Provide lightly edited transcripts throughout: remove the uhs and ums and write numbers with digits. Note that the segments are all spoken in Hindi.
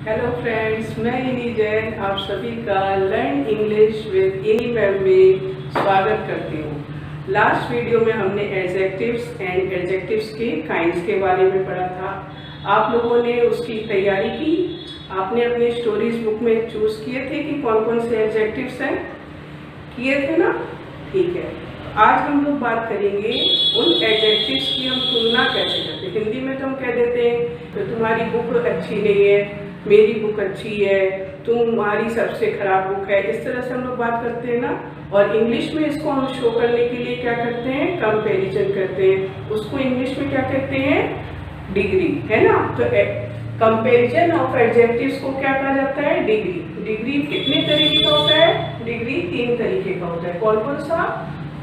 हेलो फ्रेंड्स, मैं इनी जैन आप सभी का लर्न इंग्लिश विद इनी मैम में स्वागत करती हूँ। लास्ट वीडियो में हमने एडजेक्टिव्स एंड एडजेक्टिव्स के काइंड्स के बारे में पढ़ा था। आप लोगों ने उसकी तैयारी की, आपने अपने स्टोरीज बुक में चूज किए थे कि कौन कौन से एडजेक्टिव्स हैं, किए थे ना? ठीक है, आज हम लोग बात करेंगे उन एडजेक्टिव्स की हम तुलना कैसे करते हैं। हिंदी में तो हम कह देते हैं तो तुम्हारी बुक अच्छी नहीं है, मेरी बुक अच्छी है, तुम्हारी सबसे खराब बुक है, इस तरह से हम लोग बात करते हैं ना। और इंग्लिश में इसको हम शो करने के लिए क्या करते हैं, कंपैरिजन करते हैं। उसको इंग्लिश में क्या कहते हैं, डिग्री, है ना। तो कंपैरिजन ऑफ एडजेक्टिव्स को क्या कहा जाता है, डिग्री। डिग्री कितने तरीके का होता है, डिग्री 3 तरीके का होता है। कौन कौन सा,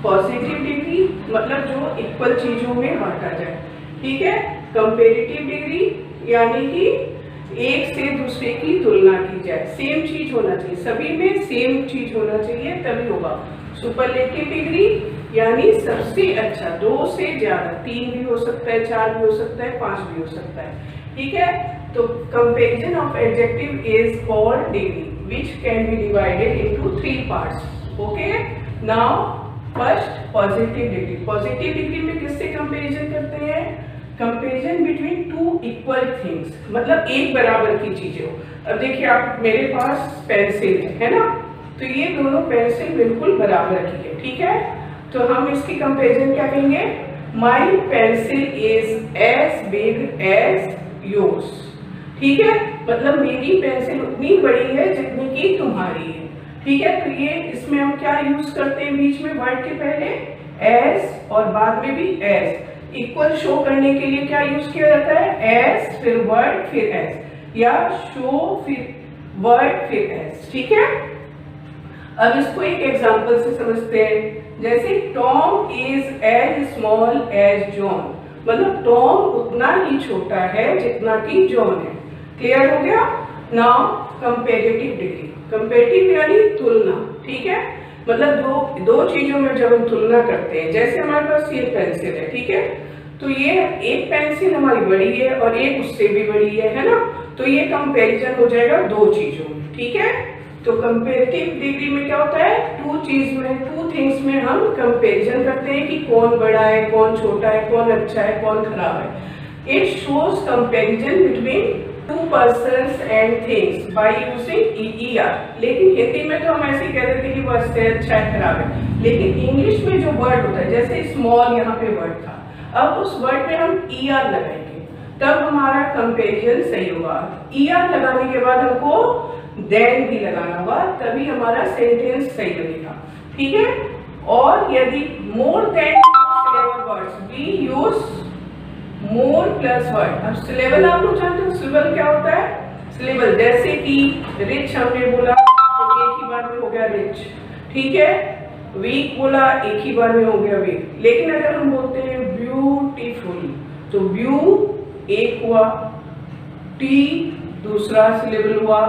पॉजिटिव डिग्री मतलब जो इक्वल चीजों में बांटा जाए, ठीक है। कंपैरेटिव डिग्री यानी कि एक से दूसरे की तुलना की जाए, सेम चीज होना चाहिए, सभी में सेम चीज होना चाहिए तभी होगा। सुपरलेटिव डिग्री यानी सबसे अच्छा, 2 से ज्यादा, 3 भी हो सकता है, 4 भी हो सकता है, 5 भी हो सकता है, ठीक है। तो comparison of adjective is called degree which can be divided into 3 parts. Okay, now first positive degree. Positive degree में किससे कंपैरिजन करते हैं, कंपैरिजन बिटवीन 2 इक्वल थिंग्स, मतलब एक बराबर की चीजें हो। अब देखिए, आप मेरे पास पेंसिल है ना, तो ये दोनों पेंसिल बिल्कुल बराबर की है, ठीक है। तो हम इसकी कंपैरिजन क्या कहेंगे, my pencil is as big as yours, ठीक है। मतलब मेरी पेंसिल उतनी बड़ी है जितनी की तुम्हारी है, ठीक है। तो ये इसमें हम क्या यूज करते हैं, बीच में वर्ड के पहले एज और बाद में भी एज, इक्वल शो करने के लिए क्या यूज किया जाता है, एज फिर वर्ड फिर एज, या शो फिर वर्ड फिर एज, ठीक है। अब इसको एक एग्जांपल से समझते हैं। जैसे Tom is as small as John, मतलब टॉम उतना ही छोटा है जितना कि जॉन है। क्लियर हो गया। नाउ कंपैरेटिव डिग्री, कंपैरेटिव यानी तुलना, ठीक है। मतलब दो चीजों में जब हम तुलना करते हैं, जैसे हमारे पास ये पेंसिल है, ठीक है, तो ये एक पेंसिल हमारी बड़ी है और एक उससे भी बड़ी है ना। तो ये कंपैरिजन हो जाएगा 2 चीजों में, ठीक है। तो कंपैरेटिव डिग्री में क्या होता है, 2 थिंग्स में हम कंपैरिजन करते हैं कि कौन बड़ा है, कौन छोटा है, कौन अच्छा है, कौन खराब है। It shows comparison between 2 persons and things by using ER। लेकिन हिंदी में तो हम ऐसे कह देते हैं कि वो अच्छे अच्छा है खराब है, लेकिन इंग्लिश में जो वर्ड होता है, जैसे स्मॉल यहाँ पे वर्ड था, अब उस वर्ड में हम ER लगाएंगे तब हमारा कंपैरिजन सही होगा। ER लगाने के बाद हमको देन भी लगाना होगा, तभी हमारा सेंटेंस सही बनेगा, ठीक है। और यदि more than words we use more plus word. अब सिलेबल आप लोग जानते हो, सिलेबल क्या होता है, सिलेबल जैसे कि रिच हमने बोला तो एक ही बार में हो गया रिच, ठीक है। वीक बोला एक ही बार में हो गया वीक। लेकिन अगर हम बोलते हैं ब्यूटीफुल, तो ब्यू एक हुआ, टी दूसरा सिलेबल हुआ,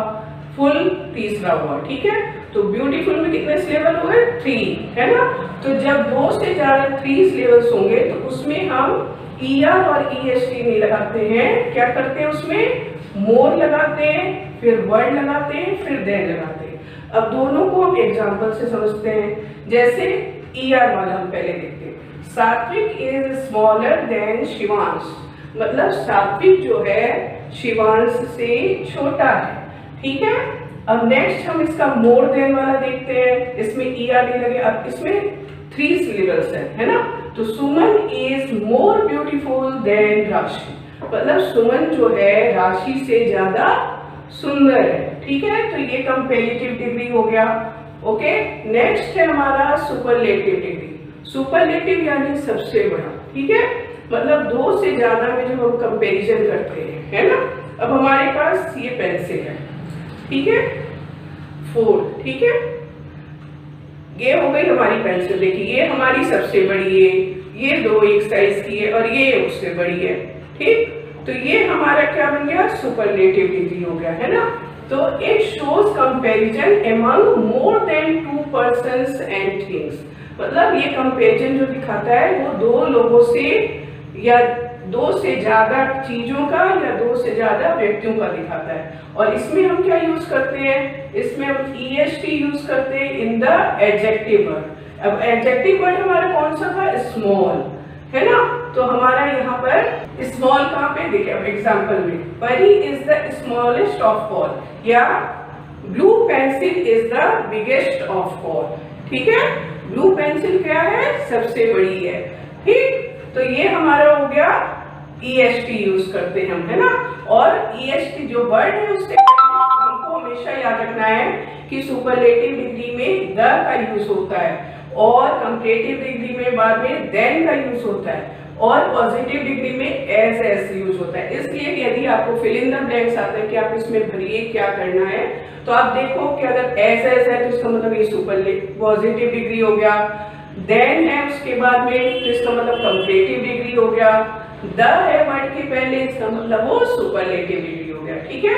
फुल तीसरा हुआ, ठीक है। तो ब्यूटीफुल में कितने सिलेबल हुए, 3, है ना। तो जब 2 से ज्यादा 3 सिलेबल्स होंगे तो उसमें हम ER और EST नहीं लगाते हैं, क्या करते हैं, उसमें मोर लगाते हैं, फिर वर्ड लगाते हैं, फिर देन लगाते हैं। अब दोनों को हम एग्जांपल से समझते हैं। जैसे ER वाला हम पहले देखते हैं, सात्विक इज स्मॉलर देन शिवांश, मतलब सात्विक जो है शिवांश से छोटा है, ठीक है। अब नेक्स्ट हम इसका मोर देन वाला देखते हैं, इसमें ER नहीं लगे। अब इसमें 3 सिलेबल्स है ना। तो सुमन इज मोर ब्यूटीफुल देन राशि, मतलब सुमन जो है राशि से ज्यादा सुंदर है, ठीक है। तो ये कंपैरेटिव डिग्री हो गया। ओके, नेक्स्ट है हमारा सुपरलेटिव डिग्री। सुपरलेटिव यानी सबसे बड़ा, ठीक है, मतलब 2 से ज्यादा में जब हम कंपैरिजन करते हैं, है ना। अब हमारे पास ये पेंसिल है, ठीक है, 4, ठीक है, ये हो गई हमारी पेंसिल। देखिए ये हमारी सबसे बड़ी है, ये 2 एक साइज की है और ये उससे बड़ी है, ठीक। तो ये हमारा क्या बन गया, सुपरलेटिव डिग्री हो गया, है ना। तो it shows comparison among more than 2 persons and things, मतलब ये कंपैरिजन जो दिखाता है वो 2 लोगों से या दो से ज्यादा चीजों का या दो से ज्यादा व्यक्तियों का दिखाता है। और इसमें हम क्या यूज करते हैं, इसमें हम EST यूज करते हैं इन द एडजेक्टिव वर्ड। अब एडजेक्टिव वर्ड हमारा कौन सा था, स्मॉल, है ना। तो हमारा यहाँ पर स्मॉल कहाँ पे देखिए, अब एग्जाम्पल में Pari is the smallest of all, या blue pencil is the biggest of all. ठीक है, ब्लू पेंसिल क्या है, सबसे बड़ी है। ठीक, तो ये हमारा हो गया EST यूज करते हैं हम, है ना। और EST जो वर्ड है उससे हमको हमेशा याद रखना है कि सुपरलेटिव डिग्री में द का यूज होता है और कंपैरेटिव डिग्री में बाद में देन का यूज होता है और पॉजिटिव डिग्री में एस यूज होता है। इसलिए यदि आपको फिल इन द ब्लैंक्स आता है कि आप इसमें भरिए क्या करना है, तो आप देखो कि अगर एस है तो इसका मतलब ये सुपरलेटिव पॉजिटिव डिग्री हो गया, देन है उसके बाद में तो इसका मतलब कंपैरेटिव डिग्री हो गया, द है वर्ड के पहले इसका मतलब वो सुपरलेटिव डिग्री हो गया। ठीक है,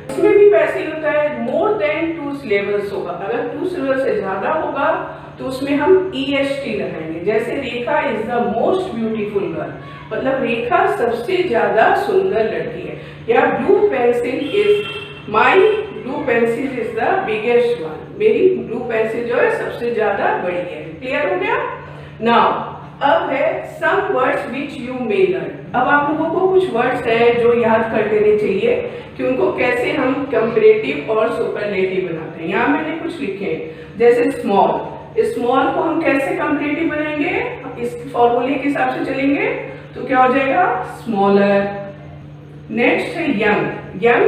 इसमें भी वैसे ही होता है, मोर देन 2 सिलेबल्स होगा, अगर 2 सिलेबल से ज्यादा होगा तो उसमें हम EST लगाएंगे। जैसे Rekha is the most beautiful girl, मतलब रेखा सबसे ज्यादा सुंदर लड़की है, या blue pencil is my blue pencil is the biggest one, मेरी ब्लू पेंसिल जो है सबसे ज्यादा बड़ी है। क्लियर हो गया। नाउ अब है some words which you may learn. अब आप लोगों को कुछ वर्ड्स हैं जो याद कर लेने चाहिए कि उनको कैसे हम कंपैरेटिव और सुपरलेटिव बनाते हैं। यहाँ मैंने कुछ लिखे हैं, जैसे स्मॉल, स्मॉल को हम कैसे कंपैरेटिव बनाएंगे, इस फॉर्मूले के हिसाब से चलेंगे तो क्या हो जाएगा, स्मॉलर। नेक्स्ट है यंग, यंग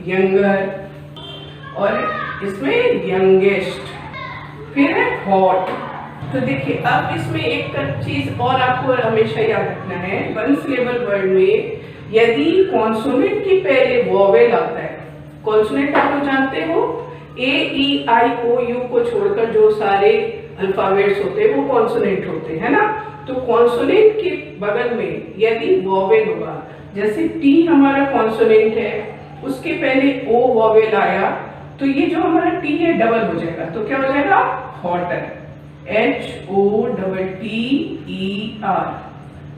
यंगर, और इसमें यंगेस्ट। फिर है हॉट। तो देखिए अब इसमें एक चीज और आपको हमेशा याद रखना है, वन सिलेबल वर्ड में यदि कॉन्सोनेंट के पहले वोवेल आता है, कॉन्सोनेंट आप लोग जानते हो A-E-I-O-U को छोड़कर जो सारे अल्फाबेट्स होते हैं वो कॉन्सोनेंट होते हैं ना। तो कॉन्सोनेंट के बगल में यदि वोवेल होगा, जैसे T हमारा कॉन्सोनेंट है, उसके पहले O वोवेल आया तो ये जो हमारा T है डबल हो जाएगा, तो क्या हो जाएगा, हॉटर, HOTTER।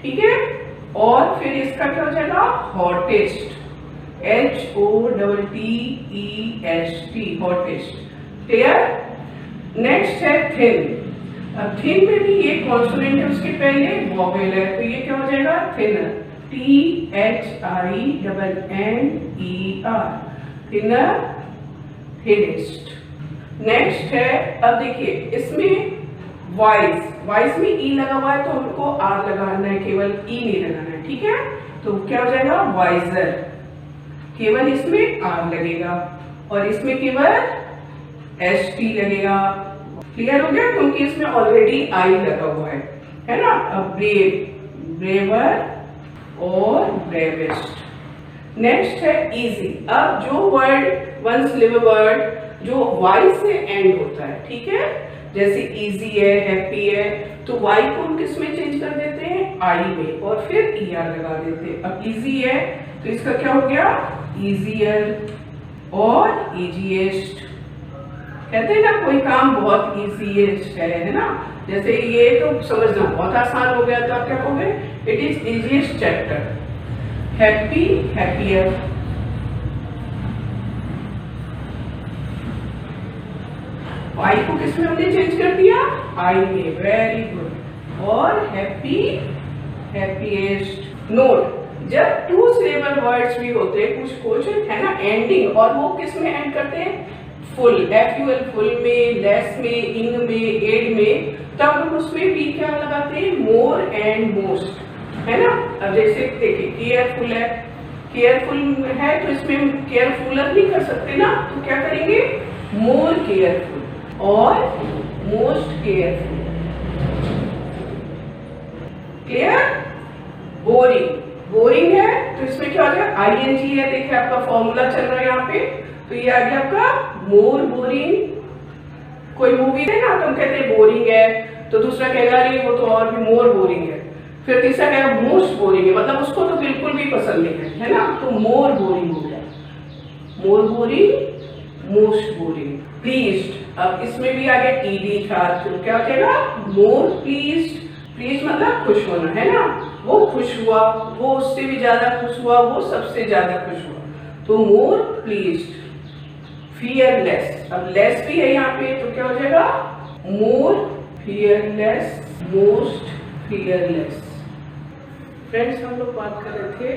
ठीक है, और फिर इसका क्या हो जाएगा, hottest, HOTTEST, hottest. Clear. Next है थिन। अब थिन में भी ये कॉन्सोनेंट है, उसके पहले वोवेल है, तो ये क्या हो जाएगा, thinner, THINNER, thinner, thinnest. Next है, अब देखिए इसमें वाइज, वाइज में ई लगा हुआ है तो हमको आर लगाना है, केवल ई नहीं लगाना है। ठीक है, तो क्या हो जाएगा, वाइजर, केवल इसमें आर लगेगा और इसमें केवल ST लगेगा। क्लियर हो गया, क्योंकि इसमें ऑलरेडी आई लगा हुआ है ना। अब ब्रेव, ब्रेवर और ब्रेवेस्ट। नेक्स्ट है इजी। अब जो वर्ड वन सिलेबल वर्ड जो वाई से एंड होता है, ठीक है, जैसे इजी है, हैप्पी है, तो वाई को हम किस में चेंज कर देते हैं, आई में, और फिर ER लगा देते हैं। अब इजी है तो इसका क्या हो गया, इजियर और इजीएस्ट। कहते हैं ना कोई काम बहुत इजीएस्ट है ना, जैसे ये तो समझना बहुत आसान हो गया, तो आप क्या कहोगे, it is easiest chapter. Happy, happier. Y को किसमें हमने चेंज कर दिया, आई में, वेरी गुड। और हैप्पी, हैप्पीएस्ट। नोट, जब 2 सिलेबल वर्ड्स भी होते हैं कुछ कुछ है ना एंडिंग, और वो किस में एंड करते हैं, फुल, FUL, फुल में, लेस में, इन में, एड में, तब हम उसमें भी क्या लगाते हैं, मोर एंड मोस्ट, है ना। अब जैसे देखिए केयरफुल है, केयरफुल है तो इसमें केयरफुलर नहीं कर सकते ना, तो क्या करेंगे, मोर केयरफुल और most careful. Clear. Boring, boring है तो इसमें क्या हो जाएगा, ING है, देखिए आपका फॉर्मूला चल रहा है यहाँ पे, तो ये आ गया आपका मोर बोरिंग। कोई मूवी है ना तो हम कहते हैं बोरिंग है, तो दूसरा कहेगा अरे वो तो और भी मोर बोरिंग है, फिर तीसरा कहेगा मोस्ट बोरिंग है, मतलब उसको तो बिल्कुल भी पसंद नहीं है ना, तो मोर बोरिंग हो गया, मोर बोरिंग, मोस्ट बोरिंग। प्लीज्ड, अब इसमें भी आ गया ED था, तो क्या हो जाएगा, मोर प्लीज्ड। प्लीज मतलब खुश होना, है ना। वो खुश हुआ, वो उससे भी ज्यादा खुश हुआ, वो सबसे ज्यादा खुश हुआ। तो मोर प्लीज्ड, फियरलेस, अब लेस भी है यहाँ पे तो क्या हो जाएगा मोर फियरलेस, मोस्ट फियरलेस। फ्रेंड्स, हम लोग बात कर रहे थे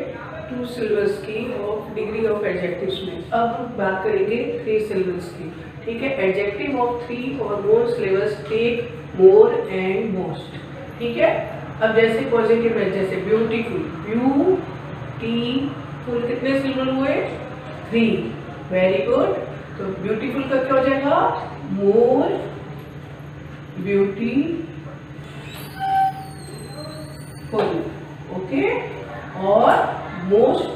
2 सिलेबस की ऑफ डिग्री ऑफ एडजेक्टिव्स में। अब हम बात करेंगे 3 सिलेबस की। ठीक है, एडजेक्टिव ऑफ 3 और more syllables take more and most. ठीक है, अब जैसे पॉजिटिव है, जैसे ब्यूटीफुल, ब्यूटीफुल कितने सिलेबल हुए 3, वेरी गुड। तो ब्यूटीफुल का क्या हो जाएगा मोर ब्यूटीफुल, ओके। और मोस्ट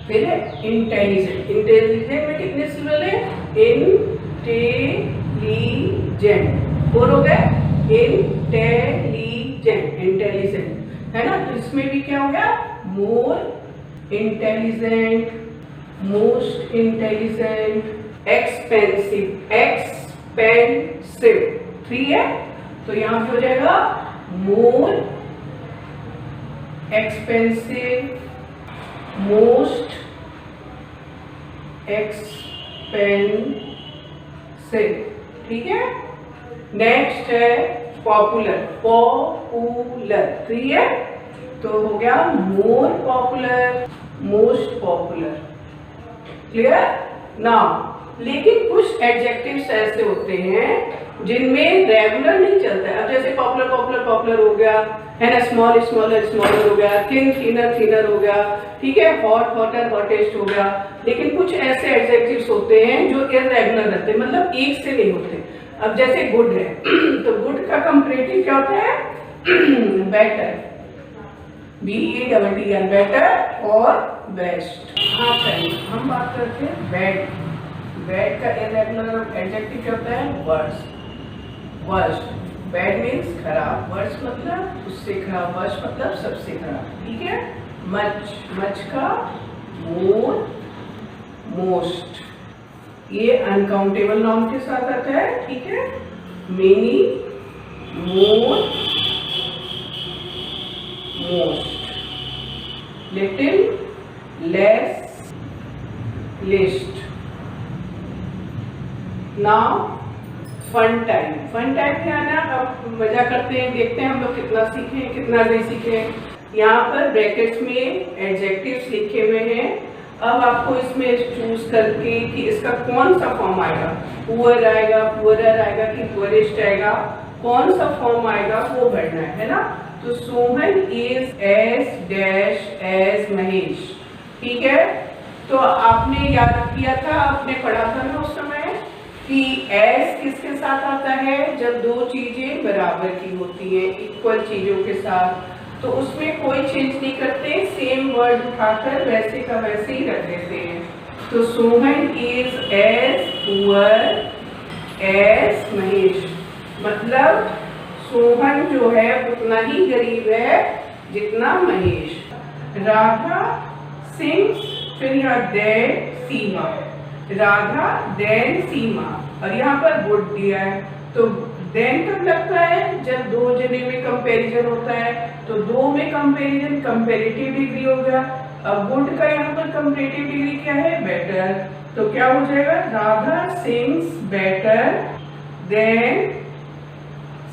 फिर है इंटेलिजेंट, इंटेलिजेंट में कितने सिलेबल है इंटेलिजेंट, और हो गए इंटेलिजेंट, इंटेलिजेंट है ना। तो इसमें भी क्या हो गया more intelligent, most intelligent, expensive, expensive 3 है तो यहाँ पे हो जाएगा मोर एक्सपेंसिव, मोस्ट एक्सपेंसिव। ठीक है, नेक्स्ट है पॉपुलर, पॉपुलर 3 है तो हो गया more popular, most popular. Clear now. लेकिन कुछ एडजेक्टिव्स ऐसे होते हैं जिनमें रेगुलर नहीं चलता है। अब जैसे पॉपुलर पॉपुलर पॉपुलर हो गया है ना, स्मॉल स्मॉलर स्मॉलर हो गया, थिन थिनर थिनर हो गया, ठीक है, हॉट हॉटर हॉटेस्ट हो गया। लेकिन कुछ ऐसे एडजेक्टिव्स होते हैं जो इररेगुलर रहते हैं, मतलब एक से नहीं होते। अब जैसे गुड है तो गुड का कंपैरेटिव क्या होता है बेटर, BETTER, बेटर और बेस्ट। हाँ फ्रेंड्स, हम बात करते हैं बैड। बैड का इररेगुलर एडजेक्टिव क्या होता है वर्स्ट, वर्स्ट। बैड मीन्स खराब, वर्स्ट मतलब उससे खराब, वर्स्ट मतलब सबसे खराब। ठीक है, मच, मच का मोर, मोस्ट, ये अनकाउंटेबल नाउन के साथ आता है। ठीक है, many, more, most, little, less, least. Now fun time, fun time क्या है ना, अब मजा करते हैं, देखते हैं हम लोग कितना सीखे हैं कितना नहीं सीखे हैं। यहाँ पर ब्रैकेट्स में एडजेक्टिव्स लिखे हुए हैं। अब आपको इसमें चूज करके कि इसका कौन सा फॉर्म आएगा, पुअर आएगा, पुअरर आएगा कि पुअरेस्ट आएगा, कौन सा फॉर्म आएगा वो भरना है ना। तो Sohan is as dash as Mahesh. ठीक है, तो आपने याद किया था, आपने पढ़ा था ना उस समय कि एज किसके साथ आता है, जब दो चीजें बराबर की होती हैं, इक्वल चीजों के साथ, तो उसमें कोई चेंज नहीं करते, सेम वर्ड उठाकर वैसे का वैसे ही रख देते हैं। तो Sohan is as poor as Mahesh, मतलब सोहन जो है उतना ही गरीब है जितना महेश। राधा सिंग्स, फिर यहाँ देन सीमा, राधा देन सीमा, और यहाँ पर गुड दिया है। तो देन कब लगता है, जब दो जने में कंपैरिजन होता है, तो दो में कंपैरिजन कंपैरेटिव डिग्री हो गया। अब गुड का यहाँ पर कंपैरेटिव डिग्री क्या है, बेटर, तो क्या हो जाएगा, राधा सिंग्स बेटर देन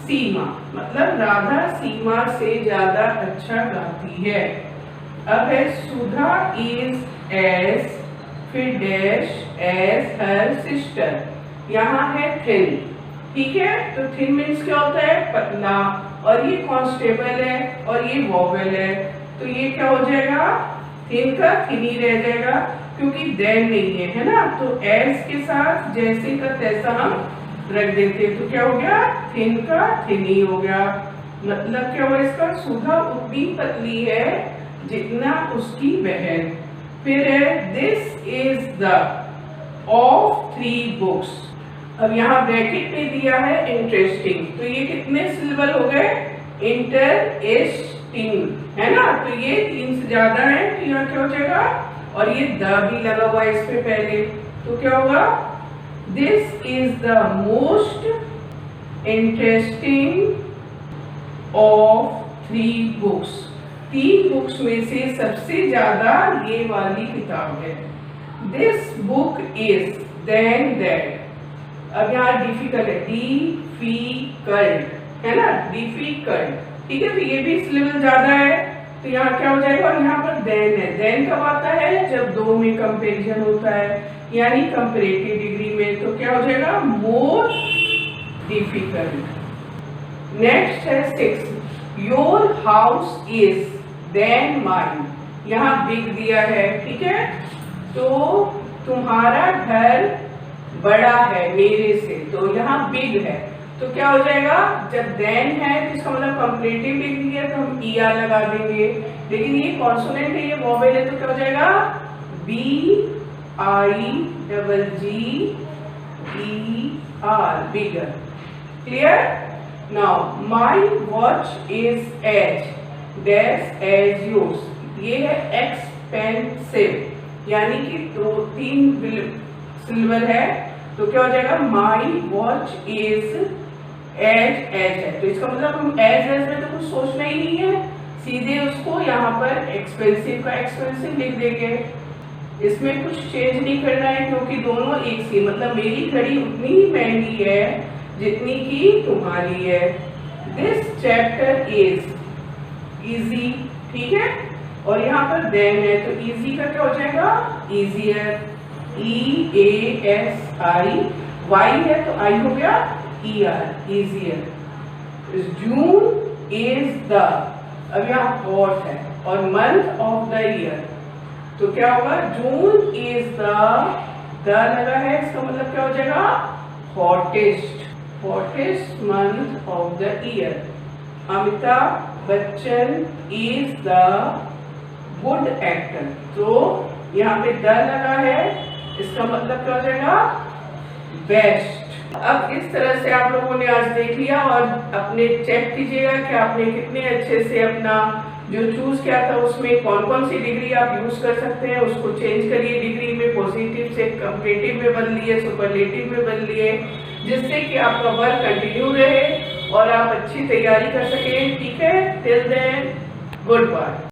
सीमा, मतलब राधा सीमा से ज्यादा अच्छा गाती है। अब है सुधा इज एज, फिर डैश एज हर सिस्टर, यहाँ है थिन। ठीक है, तो थिन मीन्स क्या होता है, पतला, और ये कॉन्स्टेबल है और ये वॉवेल है, तो ये क्या हो जाएगा, थिन का थिन ही रह जाएगा क्योंकि देन नहीं है, है ना। तो एज के साथ जैसे का तैसा हम रख देते, तो क्या हो गया, थिन का थिन ही हो गया। मतलब क्या हुआ इसका, सुधा उतनी पतली है जितना उसकी बहन। फिर है this is the of 3 books, अब यहाँ ब्रैकेट में दिया है इंटरेस्टिंग, तो ये कितने सिलेबल हो गए, इंटरेस्टिंग, है ना। तो ये 3 से ज्यादा है, तो यहाँ क्या हो जाएगा, और ये द भी लगा हुआ है इस पे पहले, तो क्या होगा, this is the most interesting of 3 books. 3 books में से सबसे ज्यादा ये वाली किताब है। This book is than that. अब यहाँ डिफिकल्ट है, डिफिकल्ट है ना, डिफिकल्ट, ठीक है। तो ये भी इस लेवल ज्यादा है, तो यहाँ क्या हो जाएगा, और यहाँ पर देन है। देन कब आता है, जब दो में कंपैरिजन होता है, यानी कंपैरेटिव डिग्री में, तो क्या हो जाएगा, मोर डिफिकल्ट। नेक्स्ट है 6, your house is then mine. यहाँ बिग दिया है, ठीक है, तो तुम्हारा घर बड़ा है मेरे से, तो यहाँ बिग है, तो क्या हो जाएगा, जब देन है तो इसका मतलब कंपैरेटिव डिग्री है, तो हम ER लगा देंगे। लेकिन ये कॉन्सोनेंट है, ये वोवेल है, तो क्या हो जाएगा, BIGGER, bigger. Clear. Now my watch is as dash as yours. ये है एक्सपेंसिव, यानी कि 2-3 सिल्वर है, तो क्या हो जाएगा, माई वॉच इज एज है, तो इसका मतलब हम एज में तो कुछ सोचना ही नहीं है, सीधे उसको यहाँ पर एक्सपेंसिव का एक्सपेंसिव लिख देंगे। इसमें कुछ चेंज नहीं करना है, क्योंकि दोनों एक सी, मतलब मेरी घड़ी उतनी ही महंगी है जितनी की तुम्हारी है। दिस चैप्टर इज इजी, ठीक है, और यहाँ पर देन है, तो इजी का क्या हो जाएगा, इजियर, EASI, Y है तो I हो गया ER, easier। June is the, अब यहाँ हॉट है, और मंथ ऑफ द ईयर, तो क्या होगा, जून इज द लगा है, इसका मतलब क्या हो जाएगा, hottest month of the year. Amitabh Bachchan is the good actor, तो यहाँ पे द लगा है, इसका मतलब क्या हो जाएगा, बेस्ट। अब इस तरह से आप लोगों ने आज देख लिया, और अपने चेक कीजिएगा कि आपने कितने अच्छे से अपना जो चूज किया था उसमें कौन कौन सी डिग्री आप यूज कर सकते हैं, उसको चेंज करिए डिग्री में, पॉजिटिव से कंपैरेटिव में बदलिए, सुपरलेटिव में बदलिए, जिससे कि आपका वर्क कंटिन्यू रहे और आप अच्छी तैयारी कर सकें। ठीक है, टिल देन गुड बाय।